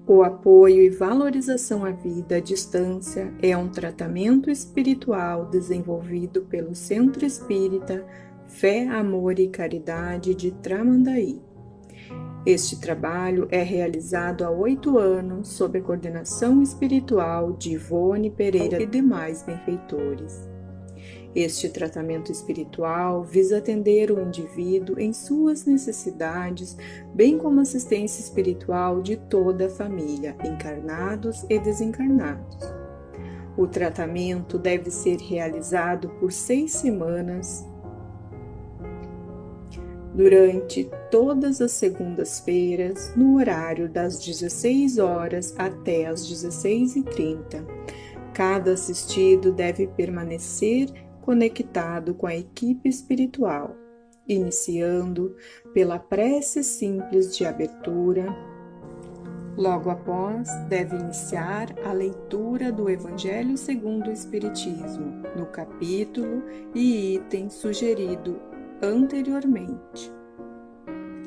O apoio e valorização à vida à distância é um tratamento espiritual desenvolvido pelo Centro Espírita Fé, Amor e Caridade de Tramandaí. Este trabalho é realizado há 8 anos sob a coordenação espiritual de Ivone Pereira e demais benfeitores. Este tratamento espiritual visa atender o indivíduo em suas necessidades, bem como assistência espiritual de toda a família, encarnados e desencarnados. O tratamento deve ser realizado por 6 semanas, durante todas as segundas-feiras, no horário das 16 horas até as 16h30. Cada assistido deve permanecer conectado com a equipe espiritual, iniciando pela prece simples de abertura. Logo após, deve iniciar a leitura do Evangelho segundo o Espiritismo, no capítulo e item sugerido anteriormente.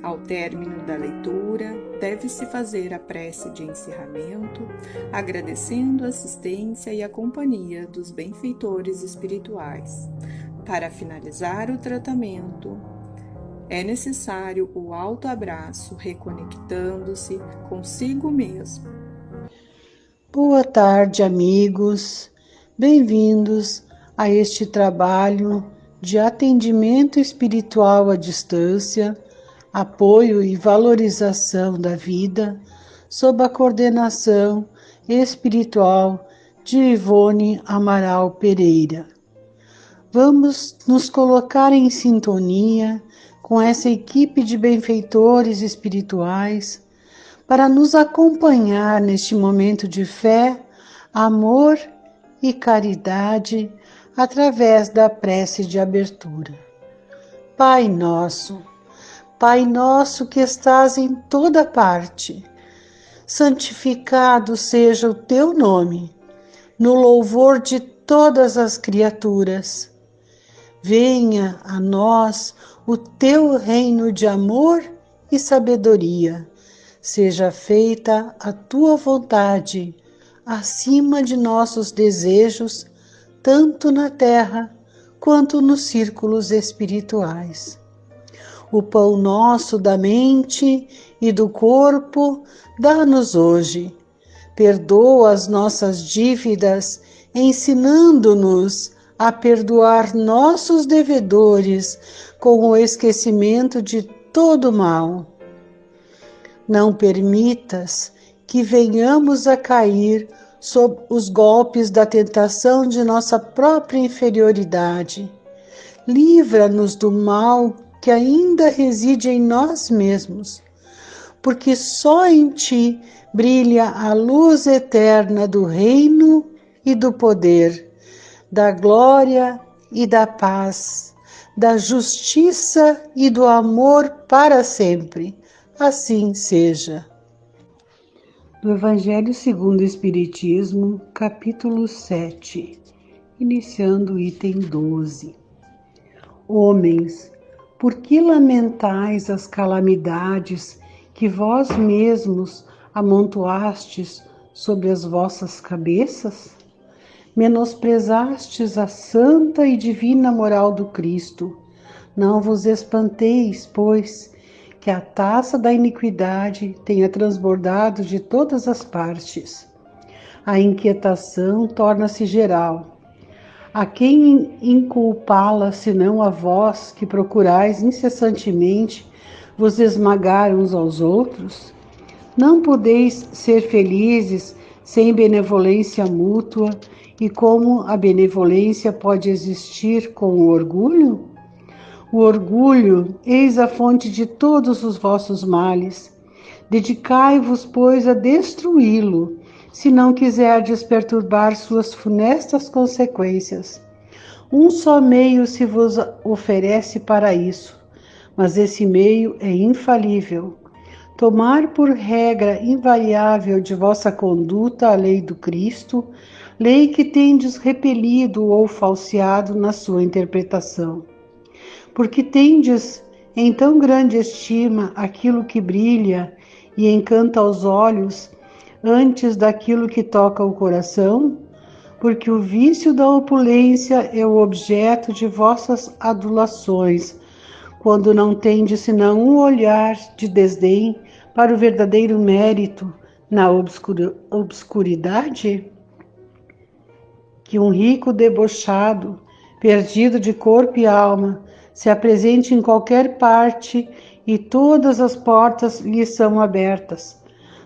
Ao término da leitura, deve-se fazer a prece de encerramento, agradecendo a assistência e a companhia dos benfeitores espirituais. Para finalizar o tratamento, é necessário o autoabraço, reconectando-se consigo mesmo. Boa tarde, amigos. Bem-vindos a este trabalho de atendimento espiritual à distância, apoio e valorização da vida, sob a coordenação espiritual de Ivone Amaral Pereira. Vamos nos colocar em sintonia com essa equipe de benfeitores espirituais para nos acompanhar neste momento de fé, amor e caridade através da prece de abertura. Pai nosso que estás em toda parte, santificado seja o teu nome, no louvor de todas as criaturas. Venha a nós o teu reino de amor e sabedoria. Seja feita a tua vontade, acima de nossos desejos, tanto na terra quanto nos círculos espirituais. O pão nosso da mente e do corpo dá-nos hoje. Perdoa as nossas dívidas, ensinando-nos a perdoar nossos devedores com o esquecimento de todo mal. Não permitas que venhamos a cair sob os golpes da tentação de nossa própria inferioridade. Livra-nos do mal que ainda reside em nós mesmos, porque só em ti brilha a luz eterna do reino e do poder, da glória e da paz, da justiça e do amor para sempre. Assim seja. Do Evangelho segundo o Espiritismo, capítulo 7, iniciando o item 12. Homens, por que lamentais as calamidades que vós mesmos amontoastes sobre as vossas cabeças? Menosprezastes a santa e divina moral do Cristo. Não vos espanteis, pois, que a taça da iniquidade tenha transbordado de todas as partes. A inquietação torna-se geral. A quem inculpá-la, senão a vós que procurais incessantemente vos esmagar uns aos outros? Não podeis ser felizes sem benevolência mútua, e como a benevolência pode existir com o orgulho? O orgulho, eis a fonte de todos os vossos males. Dedicai-vos, pois, a destruí-lo, se não quiserdes perturbar suas funestas consequências. Um só meio se vos oferece para isso, mas esse meio é infalível. Tomar por regra invariável de vossa conduta a lei do Cristo, lei que tendes repelido ou falseado na sua interpretação. Porque tendes em tão grande estima aquilo que brilha e encanta aos olhos, antes daquilo que toca o coração, porque o vício da opulência é o objeto de vossas adulações, quando não tende senão um olhar de desdém para o verdadeiro mérito na obscuridade? Que um rico debochado, perdido de corpo e alma, se apresente em qualquer parte e todas as portas lhe são abertas.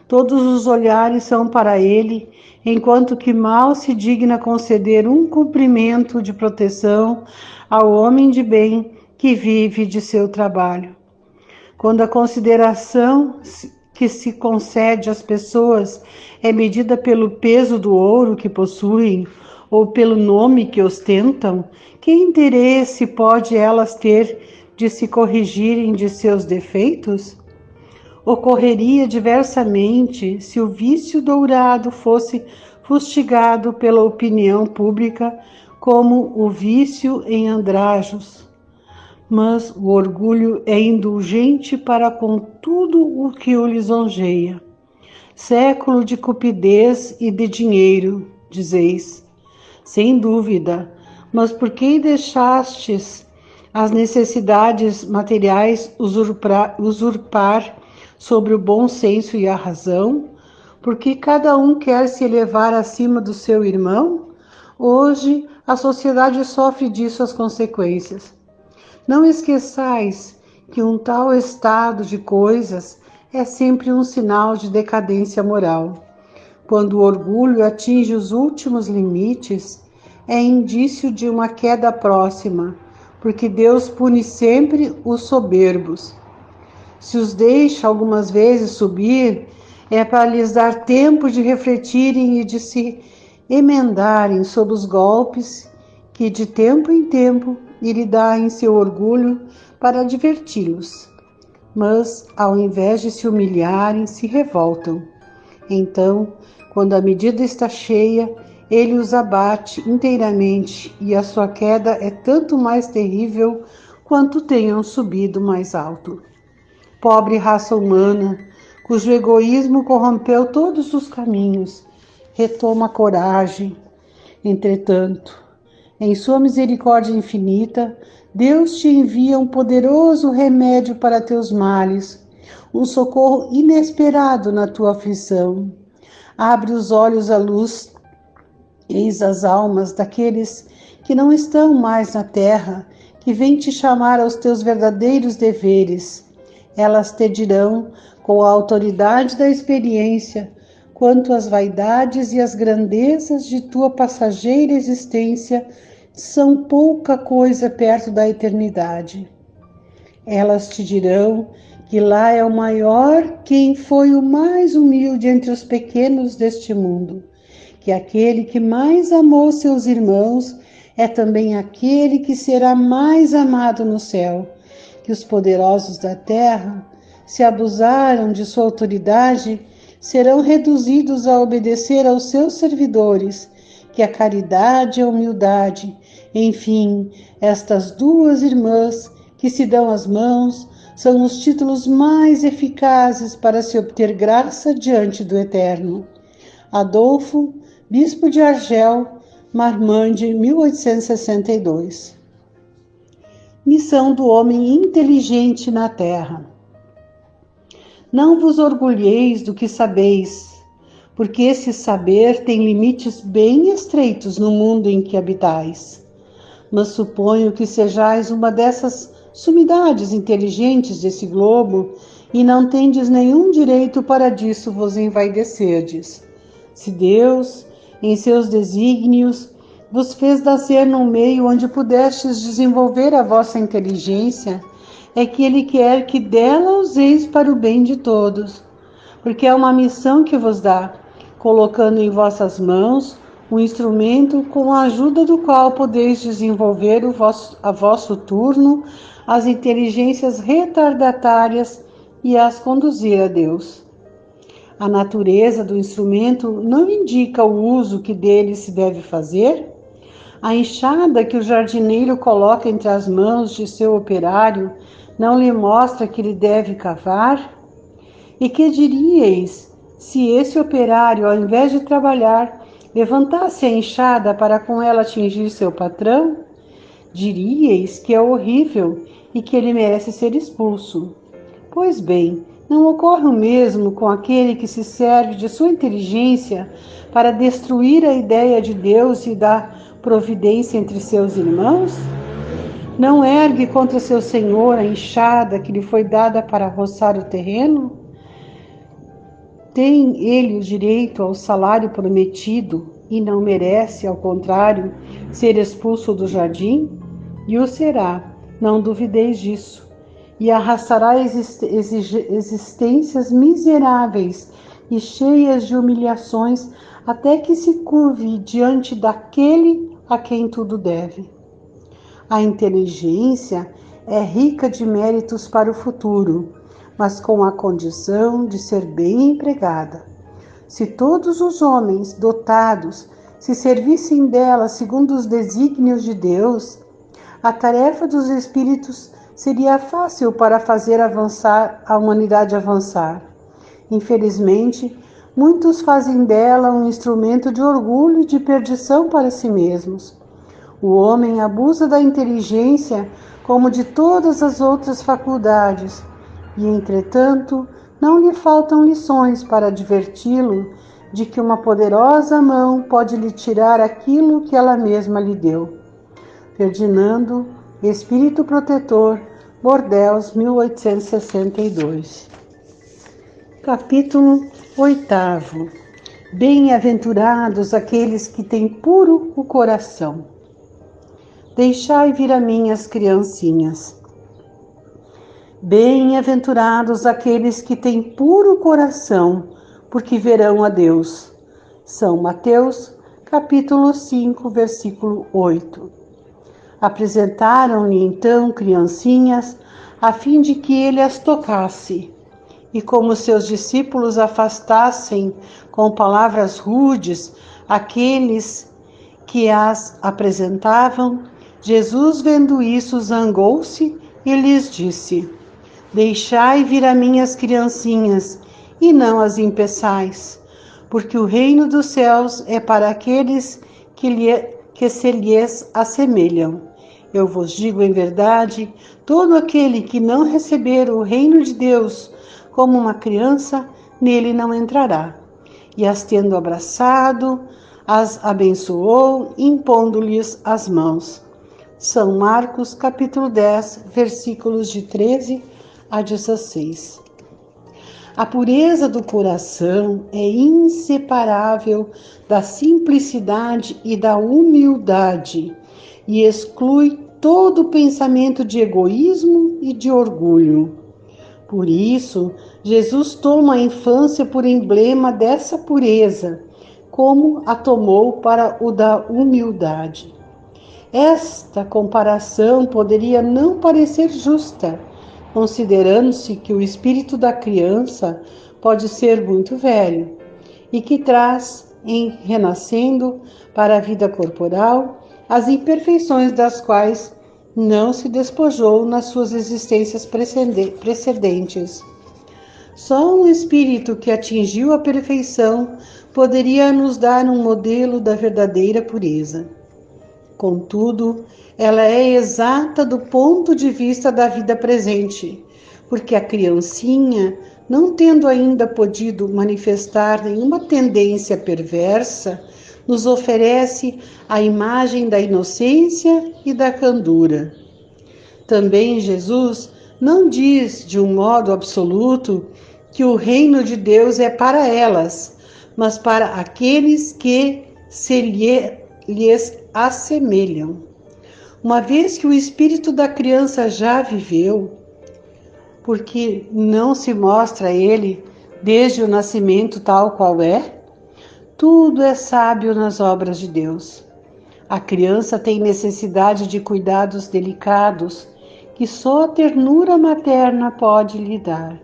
Todos os olhares são para ele, enquanto que mal se digna conceder um cumprimento de proteção ao homem de bem que vive de seu trabalho. Quando a consideração que se concede às pessoas é medida pelo peso do ouro que possuem ou pelo nome que ostentam, que interesse pode elas ter de se corrigirem de seus defeitos? Ocorreria diversamente se o vício dourado fosse fustigado pela opinião pública como o vício em andrajos. Mas o orgulho é indulgente para com tudo o que o lisonjeia. Século de cupidez e de dinheiro, dizeis. Sem dúvida, mas por que deixastes as necessidades materiais usurpar sobre o bom senso e a razão? Porque cada um quer se elevar acima do seu irmão? Hoje a sociedade sofre disso as consequências. Não esqueçais que um tal estado de coisas é sempre um sinal de decadência moral. Quando o orgulho atinge os últimos limites, é indício de uma queda próxima, porque Deus pune sempre os soberbos. Se os deixa algumas vezes subir, é para lhes dar tempo de refletirem e de se emendarem sob os golpes que de tempo em tempo ele dá em seu orgulho para diverti-los. Mas, ao invés de se humilharem, se revoltam. Então, quando a medida está cheia, ele os abate inteiramente e a sua queda é tanto mais terrível quanto tenham subido mais alto. Pobre raça humana, cujo egoísmo corrompeu todos os caminhos, retoma a coragem. Entretanto, em sua misericórdia infinita, Deus te envia um poderoso remédio para teus males, um socorro inesperado na tua aflição. Abre os olhos à luz, eis as almas daqueles que não estão mais na terra, que vêm te chamar aos teus verdadeiros deveres. Elas te dirão, com a autoridade da experiência, quanto as vaidades e as grandezas de tua passageira existência são pouca coisa perto da eternidade. Elas te dirão que lá é o maior quem foi o mais humilde entre os pequenos deste mundo, que aquele que mais amou seus irmãos é também aquele que será mais amado no céu, que os poderosos da terra, se abusaram de sua autoridade, serão reduzidos a obedecer aos seus servidores, que a caridade e a humildade, enfim, estas duas irmãs que se dão as mãos, são os títulos mais eficazes para se obter graça diante do Eterno. Adolfo, bispo de Argel, Marmande, 1862. Missão do homem inteligente na terra. Não vos orgulheis do que sabeis, porque esse saber tem limites bem estreitos no mundo em que habitais. Mas suponho que sejais uma dessas sumidades inteligentes desse globo e não tendes nenhum direito para disso vos envaidecerdes. Se Deus, em seus desígnios, vos fez nascer num meio onde pudestes desenvolver a vossa inteligência, é que Ele quer que dela useis para o bem de todos, porque é uma missão que vos dá, colocando em vossas mãos um instrumento com a ajuda do qual podeis desenvolver a vosso turno as inteligências retardatárias e as conduzir a Deus. A natureza do instrumento não indica o uso que dele se deve fazer? A enxada que o jardineiro coloca entre as mãos de seu operário não lhe mostra que ele deve cavar? E que diríeis Se esse operário, ao invés de trabalhar, levantasse a enxada para com ela atingir seu patrão, diríeis que é horrível e que ele merece ser expulso. Pois bem, não ocorre o mesmo com aquele que se serve de sua inteligência para destruir a ideia de Deus e da providência entre seus irmãos? Não ergue contra seu senhor a enxada que lhe foi dada para roçar o terreno? Tem ele o direito ao salário prometido e não merece, ao contrário, ser expulso do jardim? E o será, não duvideis disso, e arrastará existências miseráveis e cheias de humilhações até que se curve diante daquele a quem tudo deve. A inteligência é rica de méritos para o futuro, mas com a condição de ser bem empregada. Se todos os homens dotados se servissem dela segundo os desígnios de Deus, a tarefa dos espíritos seria fácil para fazer avançar a humanidade avançar. Infelizmente, muitos fazem dela um instrumento de orgulho e de perdição para si mesmos. O homem abusa da inteligência como de todas as outras faculdades, e, entretanto, não lhe faltam lições para adverti-lo de que uma poderosa mão pode lhe tirar aquilo que ela mesma lhe deu. Ferdinando, Espírito Protetor, Bordeaux, 1862. Capítulo 8. Bem-aventurados aqueles que têm puro o coração. Deixai vir a mim as criancinhas. Bem-aventurados aqueles que têm puro coração, porque verão a Deus. São Mateus, capítulo 5, versículo 8. Apresentaram-lhe então criancinhas, a fim de que ele as tocasse. E como seus discípulos afastassem com palavras rudes aqueles que as apresentavam, Jesus, vendo isso, zangou-se e lhes disse: Deixai vir a mim as criancinhas, e não as impeçais, porque o reino dos céus é para aqueles que se lhes assemelham. Eu vos digo em verdade, todo aquele que não receber o reino de Deus como uma criança, nele não entrará. E as tendo abraçado, as abençoou, impondo-lhes as mãos. São Marcos, capítulo 10, versículos de 13 a 16. A pureza do coração é inseparável da simplicidade e da humildade e exclui todo pensamento de egoísmo e de orgulho. Por isso, Jesus toma a infância por emblema dessa pureza, como a tomou para o da humildade. Esta comparação poderia não parecer justa, considerando-se que o espírito da criança pode ser muito velho e que traz, em renascendo para a vida corporal, as imperfeições das quais não se despojou nas suas existências precedentes. Só um espírito que atingiu a perfeição poderia nos dar um modelo da verdadeira pureza. Contudo, ela é exata do ponto de vista da vida presente, porque a criancinha, não tendo ainda podido manifestar nenhuma tendência perversa, nos oferece a imagem da inocência e da candura. Também Jesus não diz de um modo absoluto que o reino de Deus é para elas, mas para aqueles que se lhes assemelham. Uma vez que o espírito da criança já viveu, porque não se mostra ele desde o nascimento tal qual é, tudo é sábio nas obras de Deus. A criança tem necessidade de cuidados delicados que só a ternura materna pode lhe dar.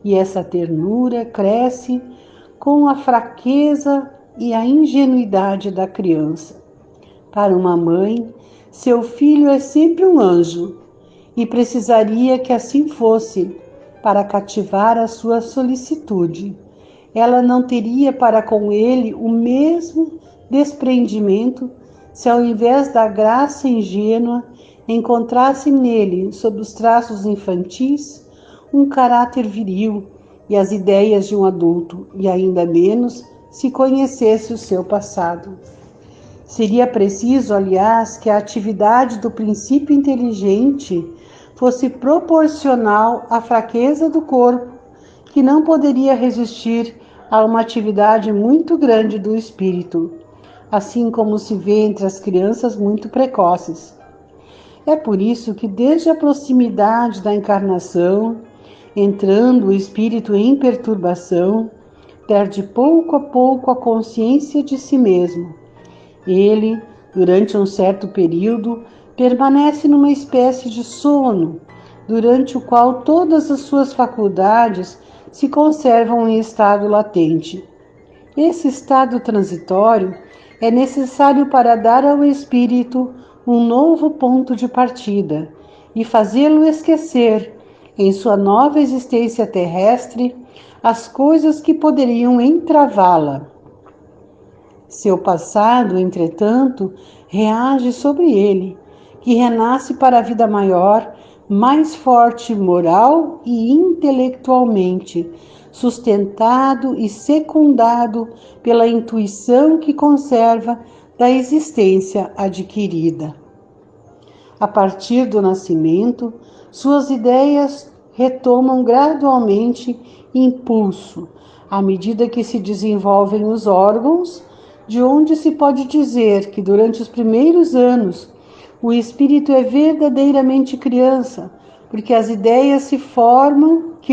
E essa ternura cresce com a fraqueza e a ingenuidade da criança. Para uma mãe, seu filho é sempre um anjo e precisaria que assim fosse para cativar a sua solicitude. ela não teria para com ele o mesmo desprendimento se, ao invés da graça ingênua, encontrasse nele, sob os traços infantis, um caráter viril e as ideias de um adulto, e ainda menos se conhecesse o seu passado. Seria preciso, aliás, que a atividade do princípio inteligente fosse proporcional à fraqueza do corpo, que não poderia resistir a uma atividade muito grande do espírito, assim como se vê entre as crianças muito precoces. É por isso que, desde a proximidade da encarnação, entrando o espírito em perturbação, perde pouco a pouco a consciência de si mesmo. Ele, durante um certo período, permanece numa espécie de sono, durante o qual todas as suas faculdades se conservam em estado latente. Esse estado transitório é necessário para dar ao espírito um novo ponto de partida e fazê-lo esquecer, em sua nova existência terrestre, as coisas que poderiam entravá-la. Seu passado, entretanto, reage sobre ele, que renasce para a vida maior, mais forte moral e intelectualmente, sustentado e secundado pela intuição que conserva da existência adquirida. A partir do nascimento, suas ideias retomam gradualmente impulso, à medida que se desenvolvem os órgãos, de onde se pode dizer que durante os primeiros anos o espírito é verdadeiramente criança, porque as ideias que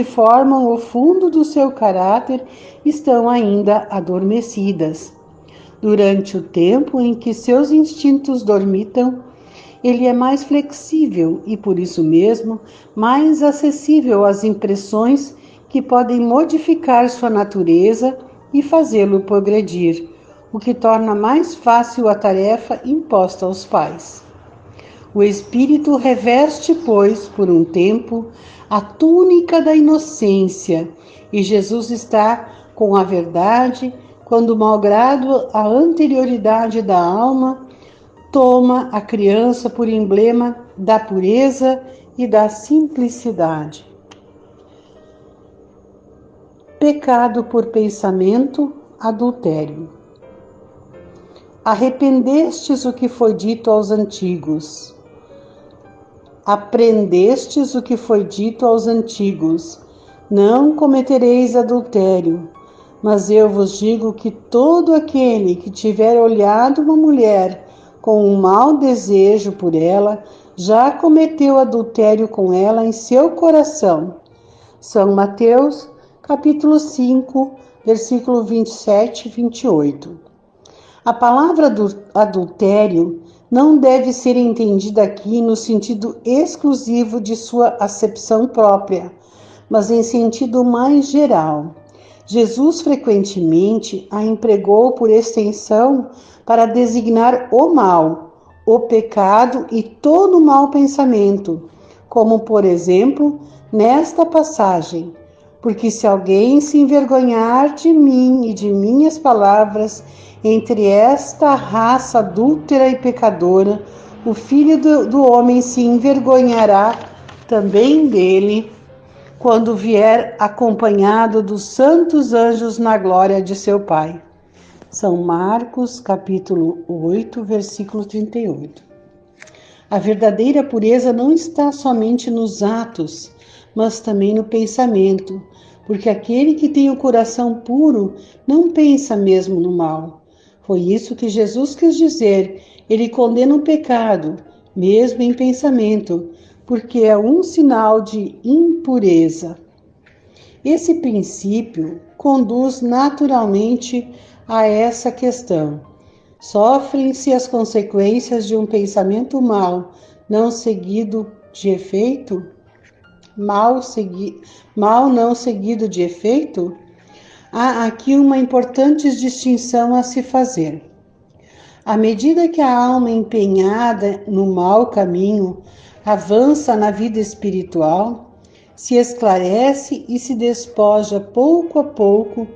formam o fundo do seu caráter estão ainda adormecidas. Durante o tempo em que seus instintos dormitam, ele é mais flexível e, por isso mesmo, mais acessível às impressões que podem modificar sua natureza e fazê-lo progredir, o que torna mais fácil a tarefa imposta aos pais. O espírito reveste, pois, por um tempo, a túnica da inocência, e Jesus está com a verdade quando, malgrado a anterioridade da alma, toma a criança por emblema da pureza e da simplicidade. Pecado por pensamento, adultério. Arrependestes o que foi dito aos antigos. Aprendestes o que foi dito aos antigos. Não cometereis adultério. Mas eu vos digo que todo aquele que tiver olhado uma mulher com um mau desejo por ela, já cometeu adultério com ela em seu coração. São Mateus, capítulo 5, versículo 27 e 28. A palavra adultério não deve ser entendida aqui no sentido exclusivo de sua acepção própria, mas em sentido mais geral. Jesus frequentemente a empregou por extensão para designar o mal, o pecado e todo mau pensamento, como, por exemplo, nesta passagem: porque se alguém se envergonhar de mim e de minhas palavras entre esta raça adúltera e pecadora, o Filho do Homem se envergonhará também dele, quando vier acompanhado dos santos anjos na glória de seu Pai. São Marcos, capítulo 8, versículo 38. A verdadeira pureza não está somente nos atos, mas também no pensamento, porque aquele que tem o coração puro não pensa mesmo no mal. Foi isso que Jesus quis dizer. Ele condena o pecado, mesmo em pensamento, porque é um sinal de impureza. Esse princípio conduz naturalmente a essa questão. Sofrem-se as consequências de um pensamento mal, não seguido de efeito? Mal não seguido de efeito? Há aqui uma importante distinção a se fazer. À medida que a alma empenhada no mau caminho avança na vida espiritual, se esclarece e se despoja pouco a pouco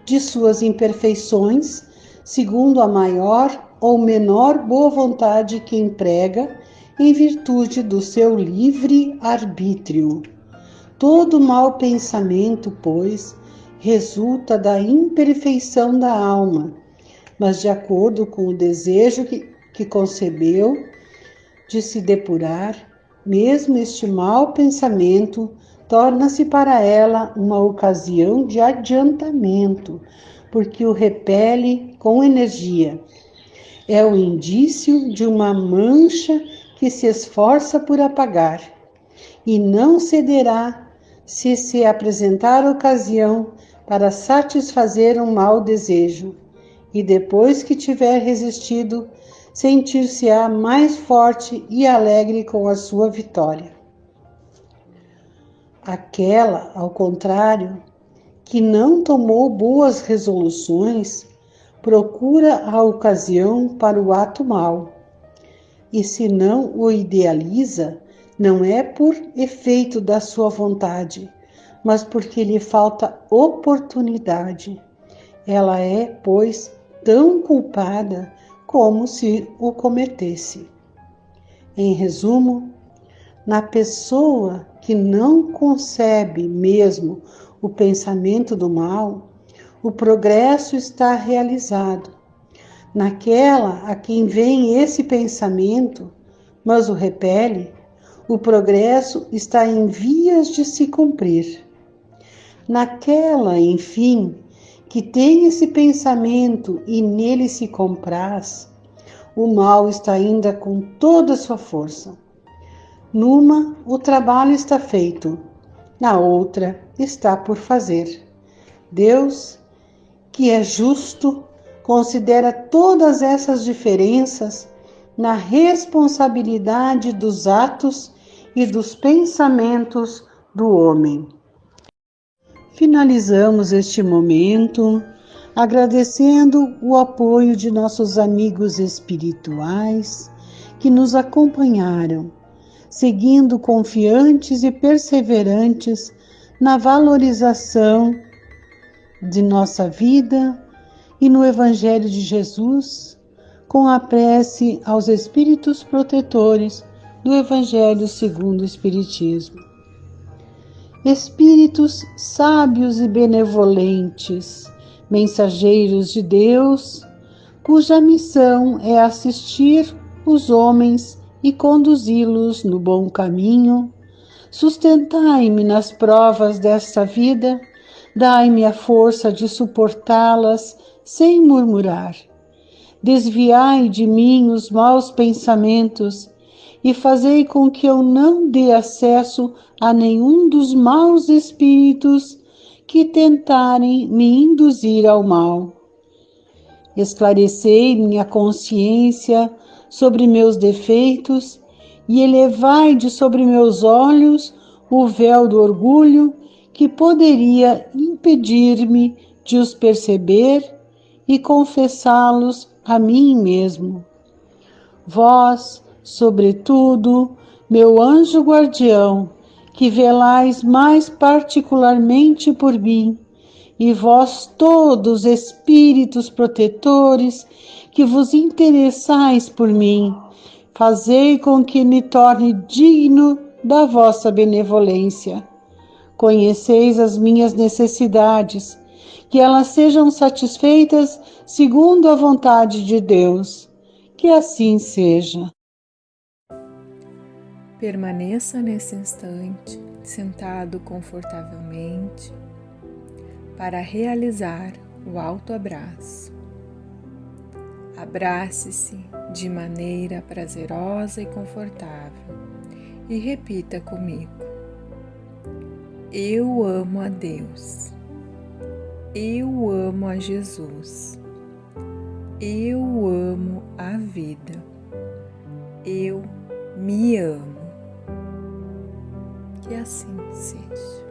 de suas imperfeições, segundo a maior ou menor boa vontade que emprega, em virtude do seu livre arbítrio. Todo mau pensamento, pois, resulta da imperfeição da alma, mas de acordo com o desejo que concebeu de se depurar, mesmo este mau pensamento torna-se para ela uma ocasião de adiantamento, porque o repele com energia. É o indício de uma mancha que se esforça por apagar, e não cederá se apresentar ocasião para satisfazer um mau desejo, e depois que tiver resistido, sentir-se-á mais forte e alegre com a sua vitória. Aquela, ao contrário, que não tomou boas resoluções, procura a ocasião para o ato mau, e se não o idealiza, não é por efeito da sua vontade, mas porque lhe falta oportunidade. Ela é, pois, tão culpada como se o cometesse. Em resumo, na pessoa que não concebe mesmo o pensamento do mal, o progresso está realizado. Naquela a quem vem esse pensamento, mas o repele, o progresso está em vias de se cumprir. Naquela, enfim, que tem esse pensamento e nele se compraz, o mal está ainda com toda a sua força. Numa, o trabalho está feito, na outra, está por fazer. Deus, que é justo, considera todas essas diferenças na responsabilidade dos atos e dos pensamentos do homem. Finalizamos este momento agradecendo o apoio de nossos amigos espirituais que nos acompanharam, seguindo confiantes e perseverantes na valorização de nossa vida e no Evangelho de Jesus, com a prece aos Espíritos protetores do Evangelho segundo o Espiritismo. Espíritos sábios e benevolentes, mensageiros de Deus, cuja missão é assistir os homens e conduzi-los no bom caminho, sustentai-me nas provas desta vida, dai-me a força de suportá-las sem murmurar. Desviai de mim os maus pensamentos e fazei com que eu não dê acesso a nenhum dos maus espíritos que tentarem me induzir ao mal. Esclarecei minha consciência sobre meus defeitos e elevai de sobre meus olhos o véu do orgulho que poderia impedir-me de os perceber e confessá-los a mim mesmo. Vós, sobretudo, meu anjo guardião, que velais mais particularmente por mim, e vós todos, espíritos protetores, que vos interessais por mim, fazei com que me torne digno da vossa benevolência. Conheceis as minhas necessidades, que elas sejam satisfeitas segundo a vontade de Deus. Que assim seja. Permaneça nesse instante, sentado confortavelmente, para realizar o autoabraço. Abrace-se de maneira prazerosa e confortável e repita comigo: eu amo a Deus, eu amo a Jesus, eu amo a vida, eu me amo. Que assim seja.